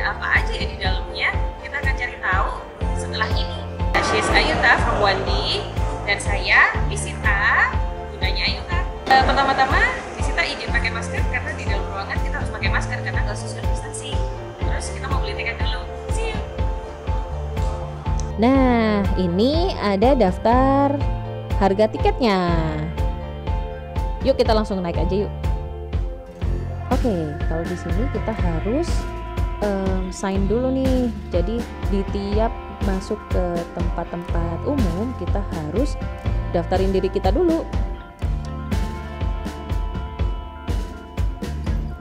ada apa aja ya di dalamnya. Kita akan cari tahu setelah ini. She's Ayuta from Wandi dan saya Visita, bundanya Ayuta. Pertama-tama Visita izin pakai masker karena di dalam ruangan kita harus pakai masker karena nggak social distancing. Terus kita mau beli tiket dulu. See you. Nah, ini ada daftar harga tiketnya. Yuk kita langsung naik aja yuk. Oke, kalau di sini kita harus sign dulu nih. Jadi di tiap masuk ke tempat-tempat umum kita harus daftarin diri kita dulu.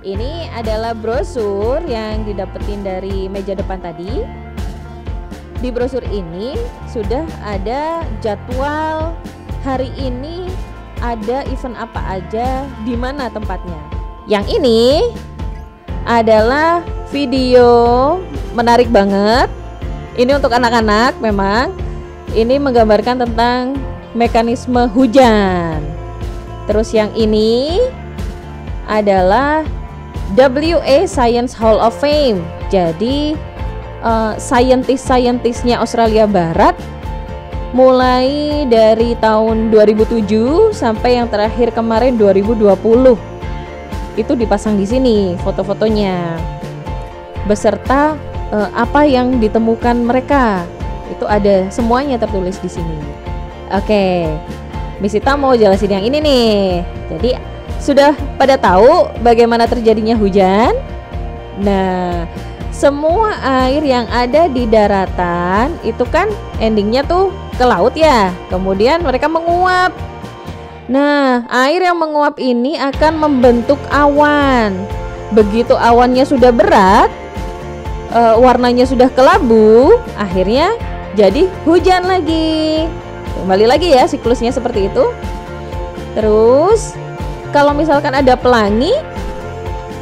Ini adalah brosur yang didapetin dari meja depan tadi. Di brosur ini sudah ada jadwal hari ini, ada event apa aja, di mana tempatnya. Yang ini adalah video menarik banget. Ini untuk anak-anak memang. Ini menggambarkan tentang mekanisme hujan. Terus yang ini adalah WA Science Hall of Fame. Jadi saintis-saintisnya Australia Barat mulai dari tahun 2007 sampai yang terakhir kemarin 2020. Itu dipasang di sini foto-fotonya beserta apa yang ditemukan mereka. Itu ada semuanya tertulis di sini. Oke, Visita mau jelasin yang ini nih. Jadi sudah pada tahu bagaimana terjadinya hujan? Nah, semua air yang ada di daratan itu kan endingnya tuh ke laut ya. Kemudian mereka menguap. Nah, air yang menguap ini akan membentuk awan. Begitu awannya sudah berat, warnanya sudah kelabu, akhirnya jadi hujan lagi. Kembali lagi ya siklusnya seperti itu. Terus kalau misalkan ada pelangi,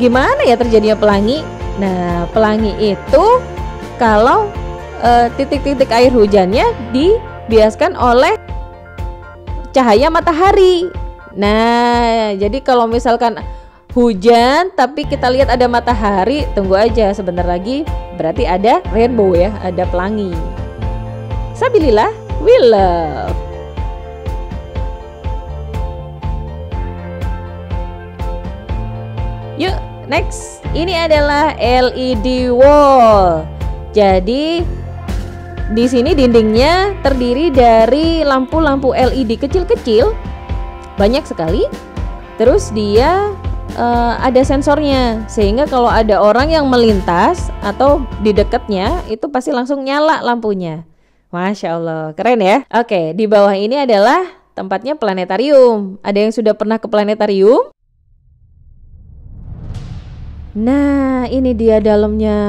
gimana ya terjadinya pelangi? Nah, pelangi itu kalau titik-titik air hujannya dibiaskan oleh cahaya matahari. Nah, jadi kalau misalkan hujan tapi kita lihat ada matahari, tunggu aja sebentar lagi berarti ada rainbow ya, ada pelangi. Sabilillah, we love. Yuk, next. Ini adalah LED wall. Jadi di sini dindingnya terdiri dari lampu-lampu LED kecil-kecil, banyak sekali. Terus dia ada sensornya, sehingga kalau ada orang yang melintas atau di dekatnya itu pasti langsung nyala lampunya. Masya Allah, keren ya. Oke, di bawah ini adalah tempatnya planetarium. Ada yang sudah pernah ke planetarium? Nah, ini dia dalamnya.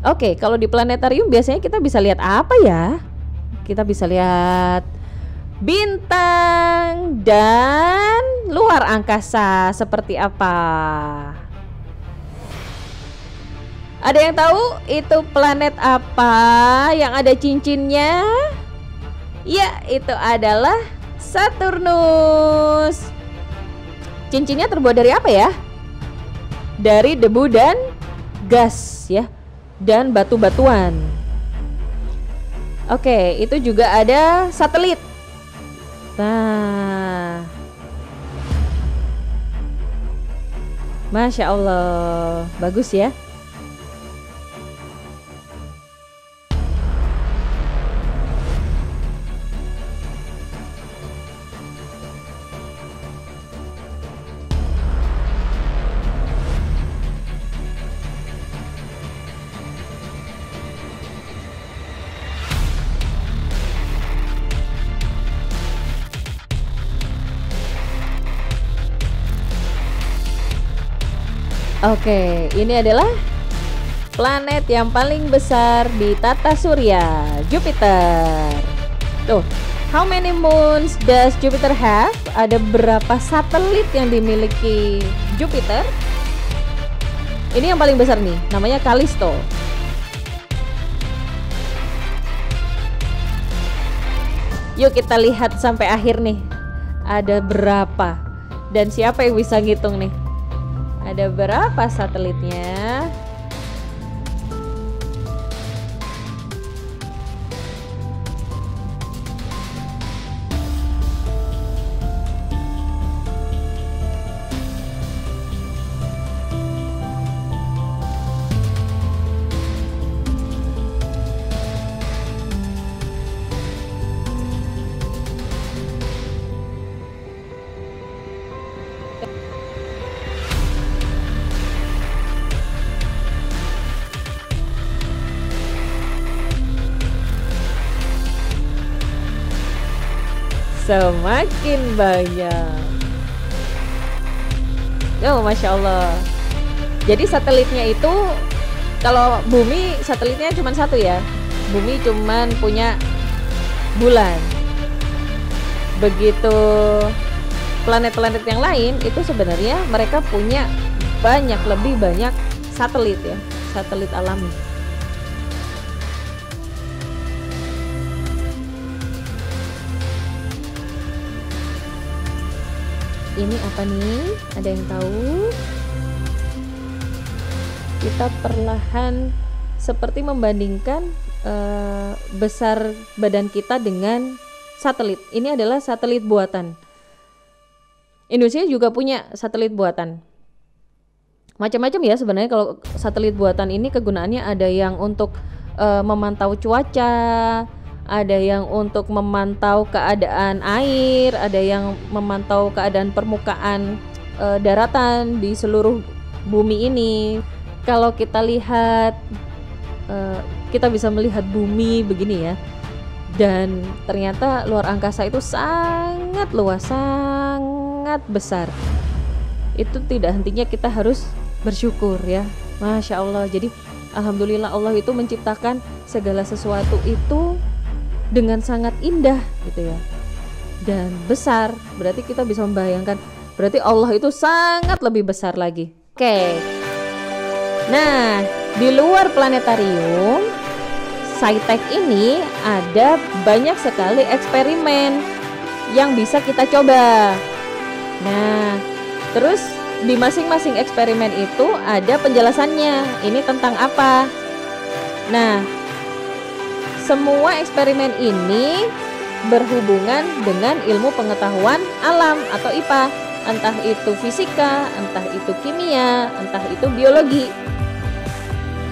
Oke, kalau di planetarium biasanya kita bisa lihat apa ya? Kita bisa lihat bintang dan luar angkasa seperti apa. Ada yang tahu itu planet apa yang ada cincinnya? Ya, itu adalah Saturnus. Cincinnya terbuat dari apa ya? Dari debu dan gas ya, dan batu-batuan. Oke, itu juga ada satelit. Nah, Masya Allah, bagus ya. Oke, ini adalah planet yang paling besar di tata surya, Jupiter. Tuh, how many moons does Jupiter have? Ada berapa satelit yang dimiliki Jupiter? Ini yang paling besar nih, namanya Callisto. Yuk kita lihat sampai akhir nih, ada berapa dan siapa yang bisa ngitung nih? Ada berapa satelitnya? semakin banyak. Oh, Masya Allah. Jadi satelitnya itu, kalau bumi satelitnya cuma satu ya. Bumi cuman punya bulan. Begitu planet-planet yang lain itu sebenarnya mereka punya lebih banyak satelit ya, satelit alami. Ini apa nih? Ada yang tahu? Kita perlahan seperti membandingkan besar badan kita dengan satelit. Ini adalah satelit buatan. Indonesia juga punya satelit buatan. Macam-macam ya sebenarnya kalau satelit buatan ini kegunaannya ada yang untuk memantau cuaca, ada yang untuk memantau keadaan air, ada yang memantau keadaan permukaan daratan di seluruh bumi ini. Kalau kita lihat, kita bisa melihat bumi begini ya, dan ternyata luar angkasa itu sangat luas, sangat besar. Itu tidak hentinya kita harus bersyukur ya, Masya Allah. Jadi alhamdulillah Allah itu menciptakan segala sesuatu itu dengan sangat indah gitu ya, dan besar. Berarti kita bisa membayangkan, berarti Allah itu sangat lebih besar lagi. Oke. Nah, di luar planetarium SciTech ini ada banyak sekali eksperimen yang bisa kita coba. Nah, terus di masing-masing eksperimen itu ada penjelasannya. Ini tentang apa? Nah, semua eksperimen ini berhubungan dengan ilmu pengetahuan alam atau IPA, entah itu fisika, entah itu kimia, entah itu biologi.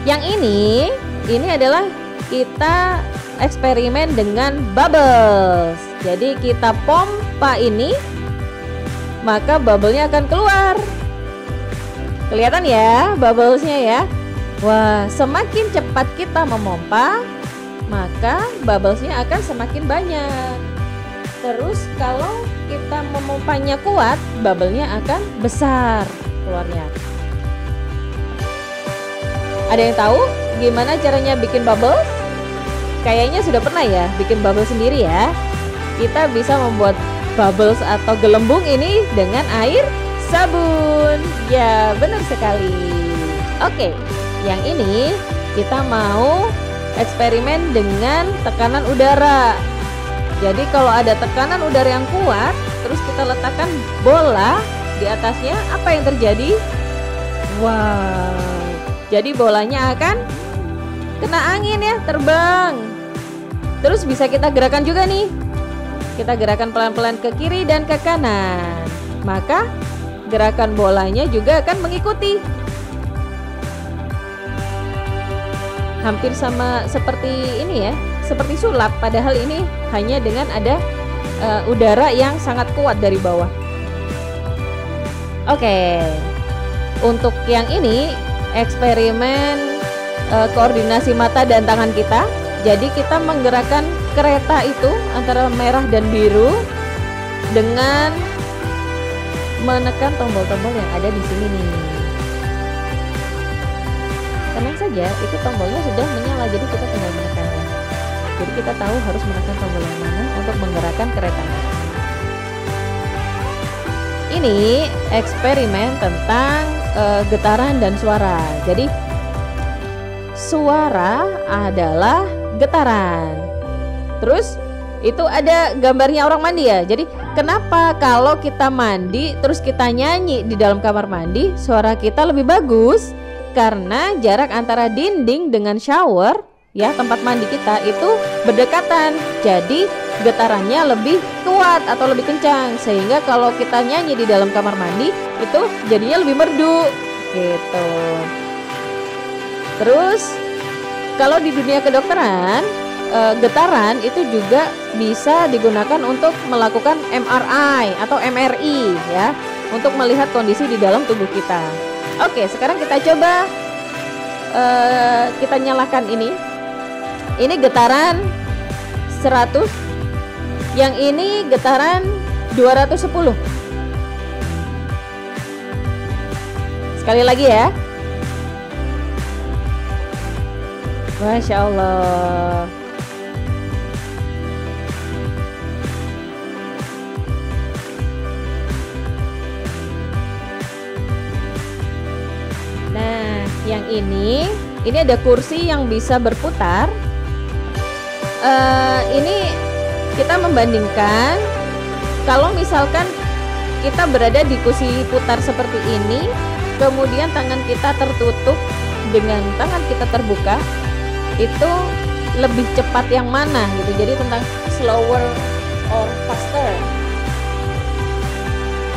Yang ini adalah kita eksperimen dengan bubbles. Jadi kita pompa ini, maka bubble-nya akan keluar. Kelihatan ya bubbles-nya ya. Wah, semakin cepat kita memompa, maka bubbles-nya akan semakin banyak. Terus kalau kita memompanya kuat, bubble-nya akan besar keluarnya. Ada yang tahu gimana caranya bikin bubbles? Kayaknya sudah pernah ya bikin bubble sendiri ya. Kita bisa membuat bubbles atau gelembung ini dengan air sabun. Ya, benar sekali. Oke, yang ini kita mau eksperimen dengan tekanan udara. Jadi kalau ada tekanan udara yang kuat, terus kita letakkan bola di atasnya, apa yang terjadi? Wow, jadi bolanya akan kena angin ya, terbang. Terus bisa kita gerakan juga nih. Kita gerakan pelan-pelan ke kiri dan ke kanan. Maka gerakan bolanya juga akan mengikuti. Hampir sama seperti ini ya, seperti sulap, padahal ini hanya dengan ada udara yang sangat kuat dari bawah. Oke, untuk yang ini eksperimen koordinasi mata dan tangan kita. Jadi kita menggerakkan kereta itu antara merah dan biru dengan menekan tombol-tombol yang ada di sini nih. Tenang saja, itu tombolnya sudah menyala, jadi kita tinggal menekannya. Jadi kita tahu harus menekan tombol yang mana untuk menggerakkan kereta. Ini eksperimen tentang getaran dan suara. Jadi suara adalah getaran. Terus itu ada gambarnya orang mandi ya. Jadi kenapa kalau kita mandi terus kita nyanyi di dalam kamar mandi, suara kita lebih bagus? Karena jarak antara dinding dengan shower ya, tempat mandi kita itu berdekatan. Jadi getarannya lebih kuat atau lebih kencang, sehingga kalau kita nyanyi di dalam kamar mandi itu jadinya lebih merdu gitu. Terus kalau di dunia kedokteran, getaran itu juga bisa digunakan untuk melakukan MRI atau MRI ya, untuk melihat kondisi di dalam tubuh kita. Oke, sekarang kita coba kita nyalakan ini. Ini getaran 100 Yang ini getaran 210. Sekali lagi ya. Masya Allah. Nah, yang ini ada kursi yang bisa berputar. Ini kita membandingkan kalau misalkan kita berada di kursi putar seperti ini, kemudian tangan kita tertutup dengan tangan kita terbuka, itu lebih cepat yang mana gitu. Jadi tentang slower or faster.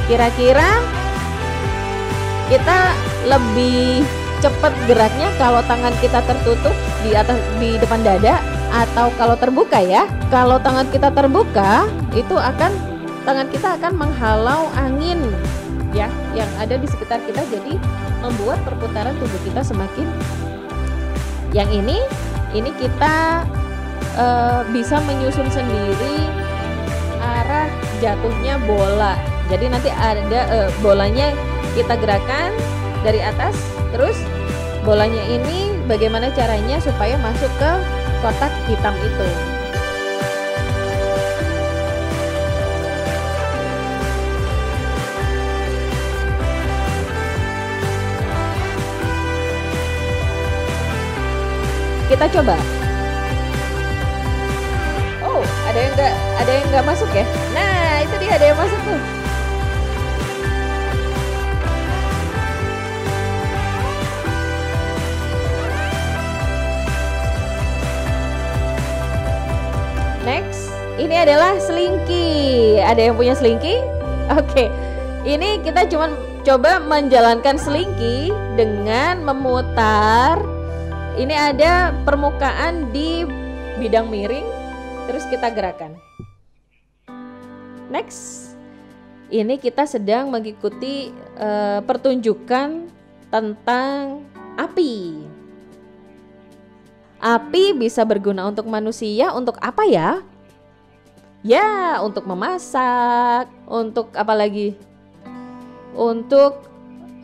Kira-kira kita lebih cepat geraknya kalau tangan kita tertutup di depan dada atau kalau terbuka ya. Kalau tangan kita terbuka, itu tangan kita akan menghalau angin ya yang ada di sekitar kita, jadi membuat perputaran tubuh kita semakin. Yang ini kita bisa menyusun sendiri arah jatuhnya bola. Jadi nanti ada bolanya kita gerakan dari atas, terus bolanya ini bagaimana caranya supaya masuk ke kotak hitam itu. Kita coba. Oh, ada yang nggak masuk ya? Nah, itu dia, ada yang masuk tuh. Next, ini adalah selingki. Ada yang punya selingki? Oke. Ini kita cuma coba menjalankan selingki dengan memutar. Ini ada permukaan di bidang miring, terus kita gerakan. Next, ini kita sedang mengikuti pertunjukan tentang api. Api bisa berguna untuk manusia, untuk apa ya? Ya, untuk memasak, untuk apa lagi? Untuk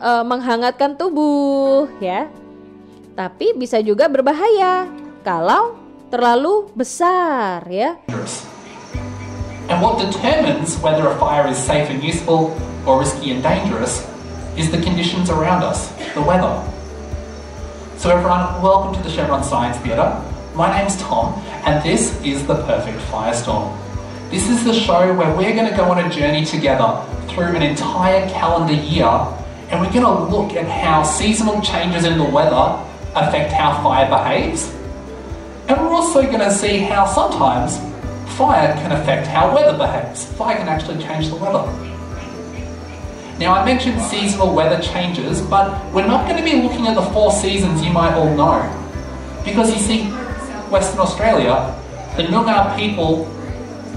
menghangatkan tubuh, ya. Tapi bisa juga berbahaya kalau terlalu besar, ya. And what determines whether a fire is safe and useful or risky and dangerous is the conditions around us, the weather. So everyone, welcome to the Chevron Science Theatre. My name's Tom, and this is The Perfect Firestorm. This is the show where we're going to go on a journey together through an entire calendar year, and we're going to look at how seasonal changes in the weather affect how fire behaves. And we're also going to see how sometimes fire can affect how weather behaves. Fire can actually change the weather. Now, I mentioned seasonal weather changes, but we're not going to be looking at the 4 seasons you might all know. Because you see, Western Australia, the Noongar people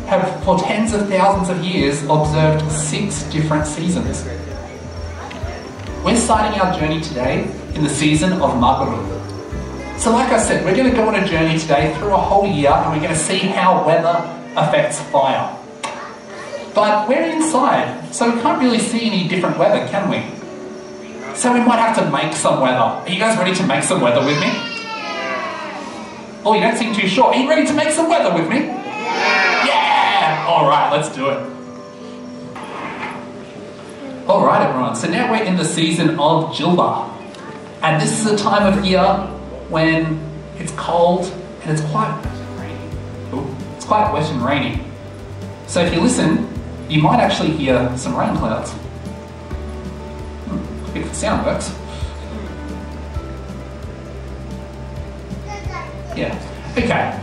have for tens of thousands of years observed 6 different seasons. We're starting our journey today in the season of Magaru. So like I said, we're going to go on a journey today through a whole year, and we're going to see how weather affects fire. But we're inside, so we can't really see any different weather, can we? So we might have to make some weather. Are you guys ready to make some weather with me? Oh, you don't seem too sure. Are you ready to make some weather with me? Yeah! Alright, let's do it. Alright everyone, so now we're in the season of Jilba. And this is a time of year when it's cold and it's quite wet and rainy. So if you listen, you might actually hear some rain clouds. If the sound works. Yeah, okay.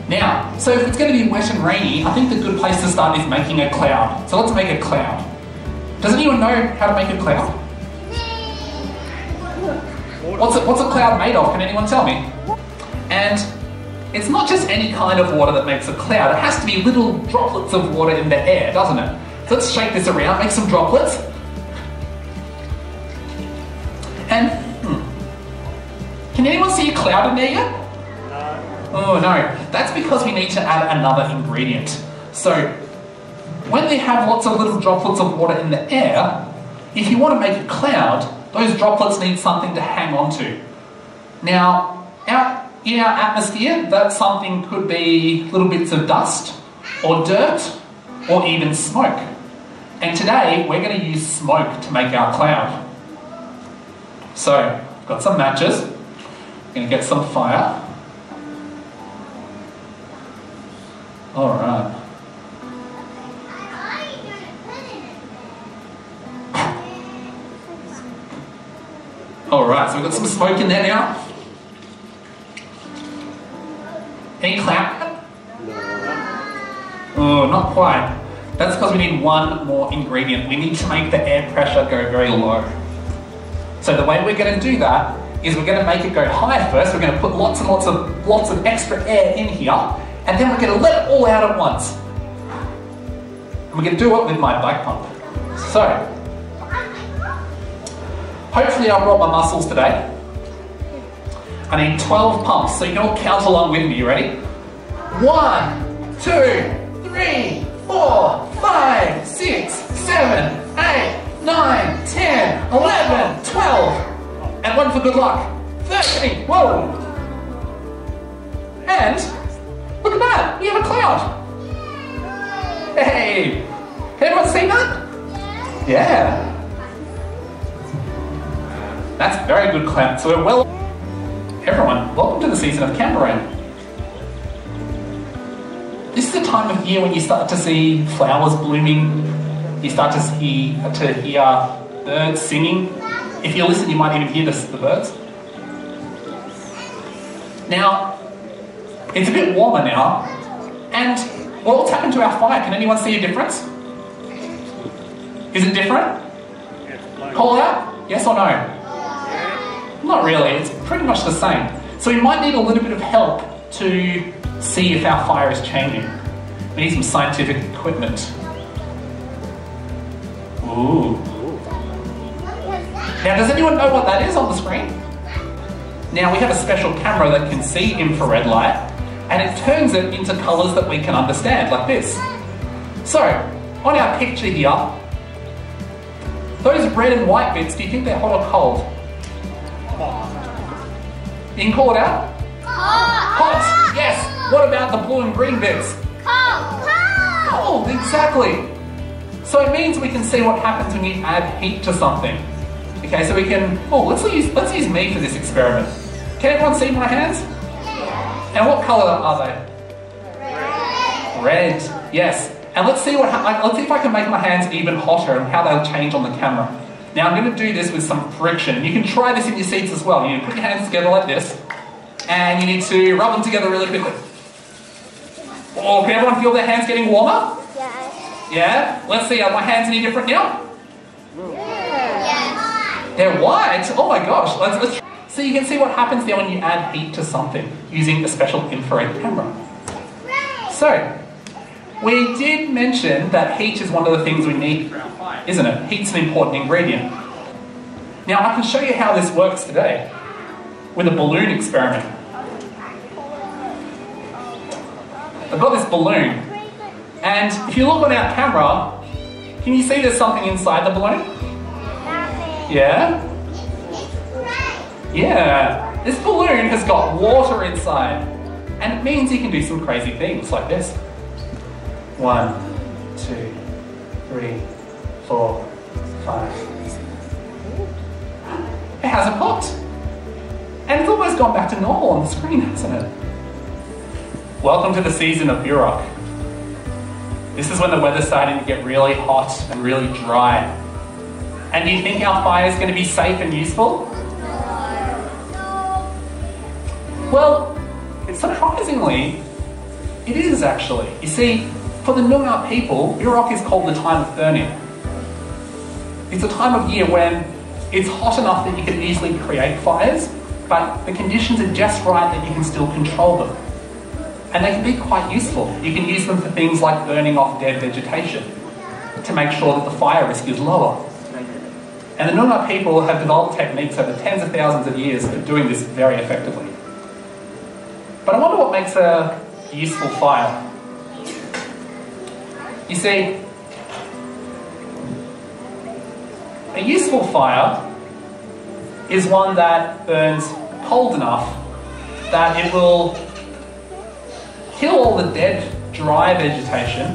Now, so if it's going to be wet and rainy, I think the good place to start is making a cloud. So let's make a cloud. Does anyone know how to make a cloud? What's a cloud made of? Can anyone tell me? And it's not just any kind of water that makes a cloud. It has to be little droplets of water in the air, doesn't it? So let's shake this around, make some droplets. And, can anyone see a cloud in there yet? No. Oh no, that's because we need to add another ingredient. So when they have lots of little droplets of water in the air, if you want to make a cloud, those droplets need something to hang on to. Now, in our atmosphere, that something could be little bits of dust, or dirt, or even smoke. And today, we're going to use smoke to make our cloud. So, I've got some matches. I'm going to get some fire. Alright. Alright, so we've got some smoke in there now. Any cloud? Oh, not quite. That's because we need one more ingredient. We need to make the air pressure go very low. So the way we're going to do that is we're going to make it go high first. We're going to put lots and lots of extra air in here, and then we're going to let it all out at once. And we're going to do it with my bike pump. So, hopefully I brought my muscles today. I need 12 pumps, so you can all count along with me. You ready? 1, 2, 3, 4, 5, 6, 7, 8, 9, 10, 11, 12. And one for good luck. 13. Whoa! And look at that, we have a cloud. Hey! Everyone seen that? Yeah. That's a very good cloud. So we're well. Everyone, welcome to the season of Canberra. This is the time of year when you start to see flowers blooming. You start to hear birds singing. If you listen, you might even hear the birds. Now, it's a bit warmer now, and what's happened to our fire? Can anyone see a difference? Is it different? Call out? Yes or no? Not really, it's pretty much the same. So we might need a little bit of help to see if our fire is changing. We need some scientific equipment. Ooh. Now, does anyone know what that is on the screen? Now, we have a special camera that can see infrared light, and it turns it into colours that we can understand, like this. So, on our picture here, those red and white bits, do you think they're hot or cold? You can call it out? Hot! Yes! What about the blue and green bits? Cold, exactly. So it means we can see what happens when you add heat to something. Okay, so we can, let's use me for this experiment. Can everyone see my hands? And what colour are they? Red, yes. And let's see if I can make my hands even hotter and how they'll change on the camera. Now I'm going to do this with some friction. You can try this in your seats as well. You put your hands together like this, and you need to rub them together really quickly. Oh, can everyone feel their hands getting warmer? Yes. Yeah? Let's see, are my hands any different now? Yes. They're white? Oh my gosh. Let's so you can see what happens there when you add heat to something using a special infrared camera. So, we did mention that heat is one of the things we need for our fire, isn't it? Heat's an important ingredient. Now I can show you how this works today with a balloon experiment. I've got this balloon, and if you look on our camera, can you see there's something inside the balloon? Yeah? Yeah. This balloon has got water inside, and it means you can do some crazy things like this. 1, 2, 3, 4, 5. It hasn't popped. And it's almost gone back to normal on the screen, hasn't it? Welcome to the season of Burok. This is when the weather's starting to get really hot and really dry. And do you think our fire is going to be safe and useful? No. Well, surprisingly, it is actually. You see, for the Noongar people, Burok is called the time of burning. It's a time of year when it's hot enough that you can easily create fires, but the conditions are just right that you can still control them. And they can be quite useful. You can use them for things like burning off dead vegetation to make sure that the fire risk is lower. And the Noongar people have developed techniques over tens of thousands of years of doing this very effectively. But I wonder what makes a useful fire. You see, a useful fire is one that burns cold enough that it will kill all the dead, dry vegetation,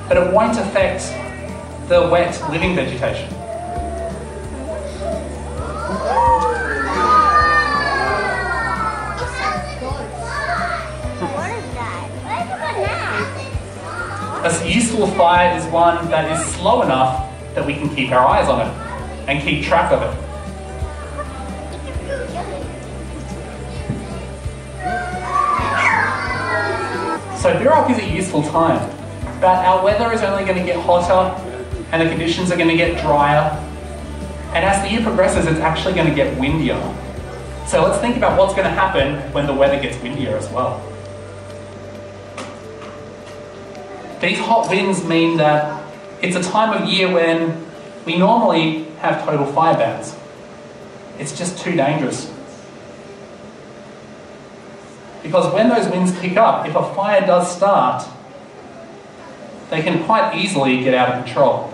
but it won't affect the wet, living vegetation. A useful fire is one that is slow enough that we can keep our eyes on it and keep track of it. So Birok is a useful time, but our weather is only going to get hotter and the conditions are going to get drier, and as the year progresses it's actually going to get windier. So let's think about what's going to happen when the weather gets windier as well. These hot winds mean that it's a time of year when we normally have total fire bans. It's just too dangerous. Because when those winds pick up, if a fire does start, they can quite easily get out of control.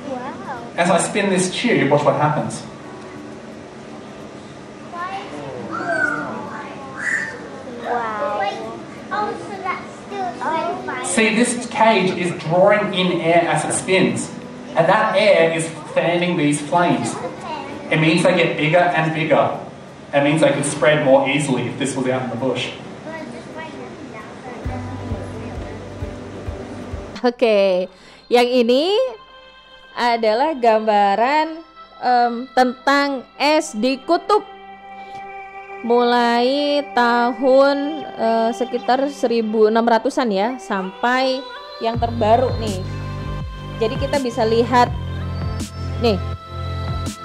Wow. As I spin this tube, watch what happens. Wow. Wait, oh, so that's still fire. See, this cage is drawing in air as it spins, and that air is fanning these flames. It means they get bigger and bigger. It means they could spread more easily if this was out in the bush. Oke, yang ini adalah gambaran tentang es di kutub. Mulai tahun sekitar 1600-an ya, sampai yang terbaru nih. Jadi kita bisa lihat nih.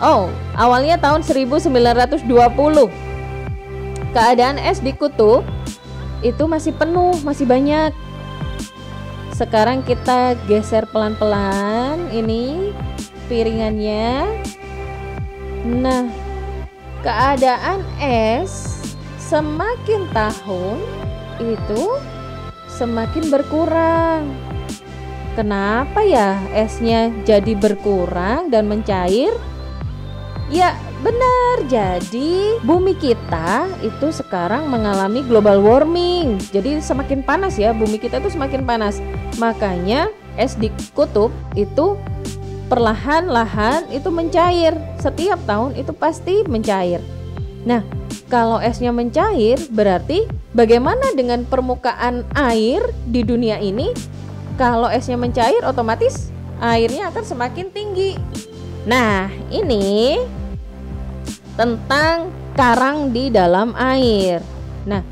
Oh, awalnya tahun 1920. Keadaan es di kutub itu masih penuh, masih banyak. Sekarang kita geser pelan-pelan ini piringannya. Nah, keadaan es semakin tahun itu semakin berkurang. Kenapa ya esnya jadi berkurang dan mencair? Ya benar, jadi bumi kita itu sekarang mengalami global warming. Jadi semakin panas ya, bumi kita itu semakin panas. Makanya es di kutub itu perlahan-lahan itu mencair. Setiap tahun itu pasti mencair. Nah, kalau esnya mencair berarti bagaimana dengan permukaan air di dunia ini? Kalau esnya mencair otomatis airnya akan semakin tinggi. Nah, ini tentang karang di dalam air. Nah,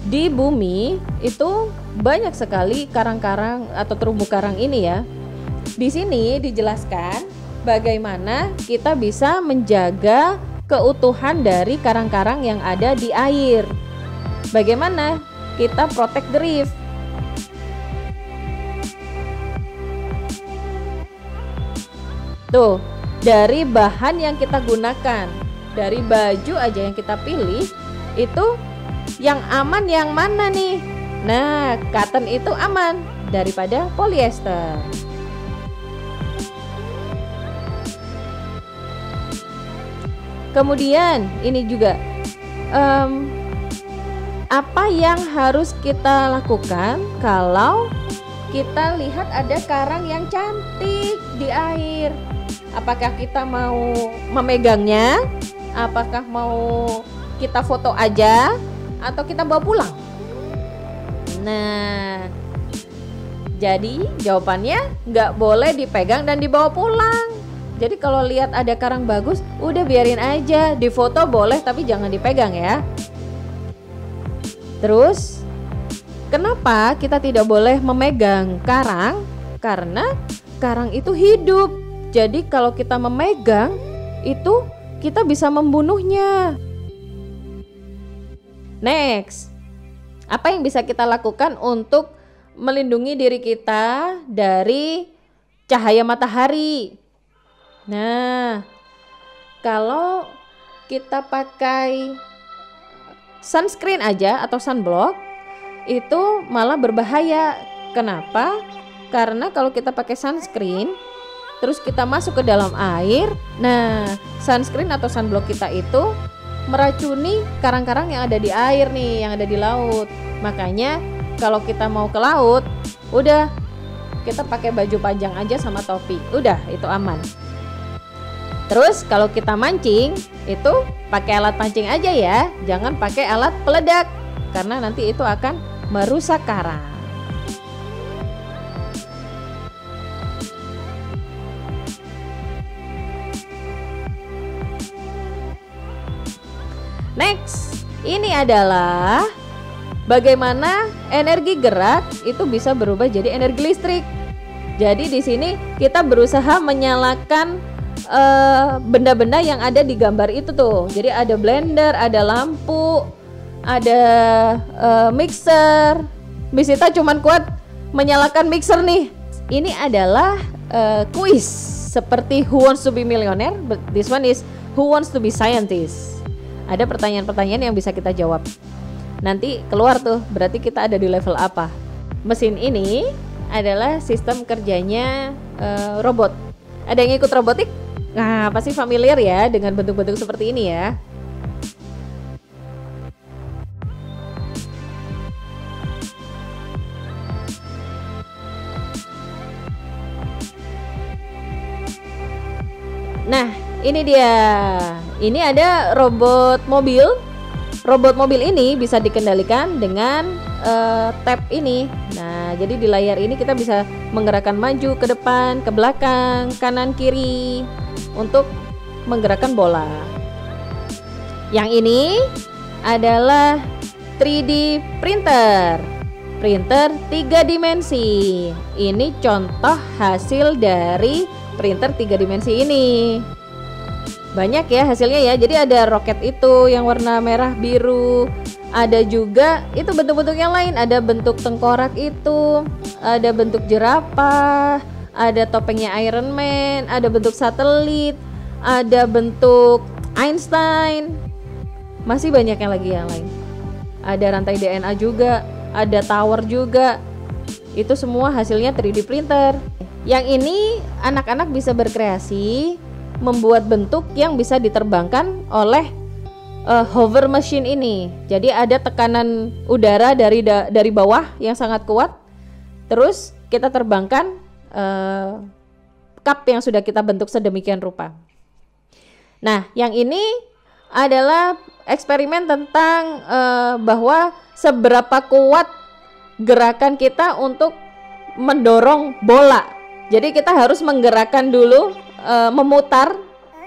di bumi itu banyak sekali karang-karang atau terumbu karang ini ya. Di sini dijelaskan bagaimana kita bisa menjaga keutuhan dari karang-karang yang ada di air. Bagaimana kita protect the reef. Tuh, dari bahan yang kita gunakan, dari baju aja yang kita pilih, itu yang aman yang mana nih? Nah, cotton itu aman daripada polyester. Kemudian ini juga apa yang harus kita lakukan kalau kita lihat ada karang yang cantik di air? Apakah kita mau memegangnya? Apakah mau kita foto aja atau kita bawa pulang? Nah, jadi jawabannya nggak boleh dipegang dan dibawa pulang. Jadi kalau lihat ada karang bagus, udah biarin aja, difoto boleh tapi jangan dipegang ya. Terus, kenapa kita tidak boleh memegang karang? Karena karang itu hidup. Jadi kalau kita memegang, itu kita bisa membunuhnya. Next, apa yang bisa kita lakukan untuk melindungi diri kita dari cahaya matahari? Nah, kalau kita pakai sunscreen aja atau sunblock, itu malah berbahaya. Kenapa? Karena kalau kita pakai sunscreen terus kita masuk ke dalam air, nah sunscreen atau sunblock kita itu meracuni karang-karang yang ada di air nih, yang ada di laut. Makanya kalau kita mau ke laut, udah kita pakai baju panjang aja sama topi, udah itu aman. Terus kalau kita mancing itu pakai alat pancing aja ya, jangan pakai alat peledak karena nanti itu akan merusak karang. Next, ini adalah bagaimana energi gerak itu bisa berubah jadi energi listrik. Jadi di sini kita berusaha menyalakan benda-benda yang ada di gambar itu tuh. Jadi ada blender, ada lampu, ada mixer. Misita cuman kuat menyalakan mixer nih. Ini adalah kuis seperti Who Wants to be Millionaire, but this one is Who Wants to be Scientist. Ada pertanyaan-pertanyaan yang bisa kita jawab. Nanti keluar tuh, berarti kita ada di level apa. Mesin ini adalah sistem kerjanya robot. Ada yang ikut robotik? Nah, pasti familiar ya dengan bentuk-bentuk seperti ini ya. Nah, ini dia. Ini ada robot mobil. Robot mobil ini bisa dikendalikan dengan tab ini. Nah, jadi di layar ini kita bisa menggerakkan maju, ke depan, ke belakang, kanan, kiri untuk menggerakkan bola. Yang ini adalah 3D printer. Printer 3 dimensi. Ini contoh hasil dari printer 3 dimensi ini. Banyak ya hasilnya ya. Jadi ada roket itu yang warna merah biru, ada juga itu bentuk-bentuk yang lain, ada bentuk tengkorak itu, ada bentuk jerapah, ada topengnya Iron Man, ada bentuk satelit, ada bentuk Einstein, masih banyak yang lagi yang lain. Ada rantai DNA juga, ada tower juga. Itu semua hasilnya 3D printer. Yang ini anak-anak bisa berkreasi membuat bentuk yang bisa diterbangkan oleh hover machine ini. Jadi ada tekanan udara dari bawah yang sangat kuat. Terus kita terbangkan cup yang sudah kita bentuk sedemikian rupa. Nah, yang ini adalah eksperimen tentang bahwa seberapa kuat gerakan kita untuk mendorong bola. Jadi kita harus menggerakkan dulu, memutar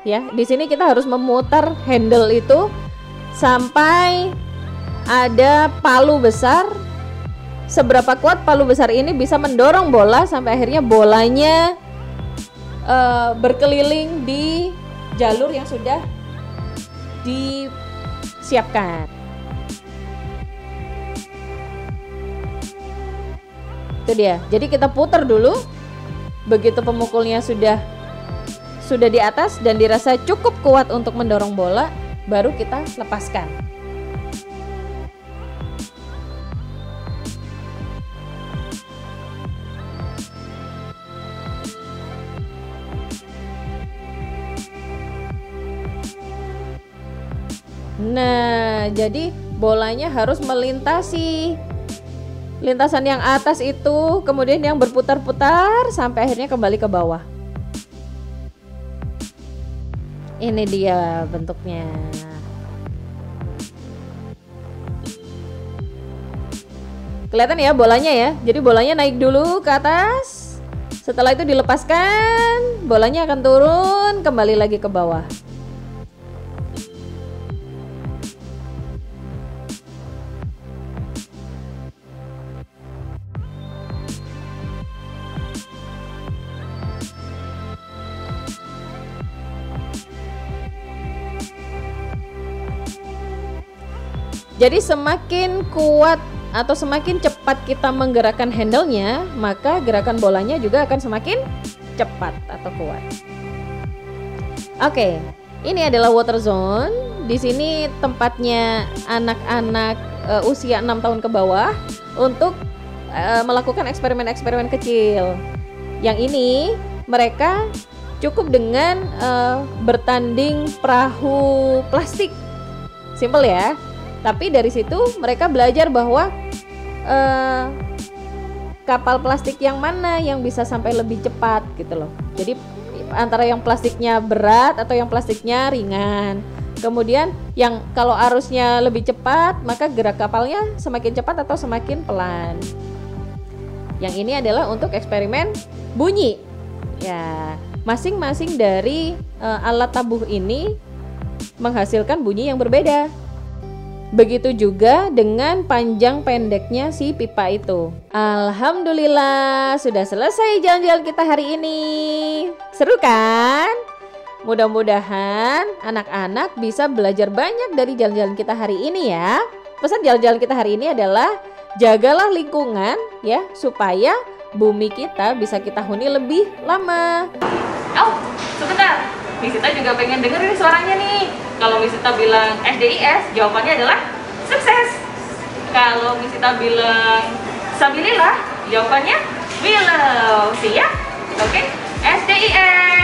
ya. Di sini kita harus memutar handle itu sampai ada palu besar. Seberapa kuat palu besar ini bisa mendorong bola sampai akhirnya bolanya berkeliling di jalur yang sudah disiapkan. Itu dia. Jadi kita putar dulu. Begitu pemukulnya sudah di atas dan dirasa cukup kuat untuk mendorong bola, baru kita lepaskan. Nah, jadi bolanya harus melintasi lintasan yang atas itu, kemudian yang berputar-putar sampai akhirnya kembali ke bawah. Ini dia bentuknya. Kelihatan ya bolanya ya. Jadi bolanya naik dulu ke atas. Setelah itu dilepaskan, bolanya akan turun kembali lagi ke bawah. Jadi semakin kuat atau semakin cepat kita menggerakkan handle-nya, maka gerakan bolanya juga akan semakin cepat atau kuat. Oke, ini adalah water zone. Di sini tempatnya anak-anak usia 6 tahun ke bawah untuk melakukan eksperimen-eksperimen kecil. Yang ini mereka cukup dengan bertanding perahu plastik, simple ya. Tapi dari situ mereka belajar bahwa kapal plastik yang mana yang bisa sampai lebih cepat gitu loh. Jadi antara yang plastiknya berat atau yang plastiknya ringan. Kemudian yang kalau arusnya lebih cepat, maka gerak kapalnya semakin cepat atau semakin pelan. Yang ini adalah untuk eksperimen bunyi. Ya, masing-masing dari alat tabuh ini menghasilkan bunyi yang berbeda. Begitu juga dengan panjang pendeknya si pipa itu. Alhamdulillah, sudah selesai jalan-jalan kita hari ini. Seru kan? Mudah-mudahan anak-anak bisa belajar banyak dari jalan-jalan kita hari ini ya. Pesan jalan-jalan kita hari ini adalah jagalah lingkungan ya, supaya bumi kita bisa kita huni lebih lama. Oh, sebentar. Misita juga pengen dengerin suaranya nih. Kalau Misita bilang SDIS, jawabannya adalah sukses. Kalau Misita bilang Sabilillah, jawabannya Willow. Siap? Oke, SDIS.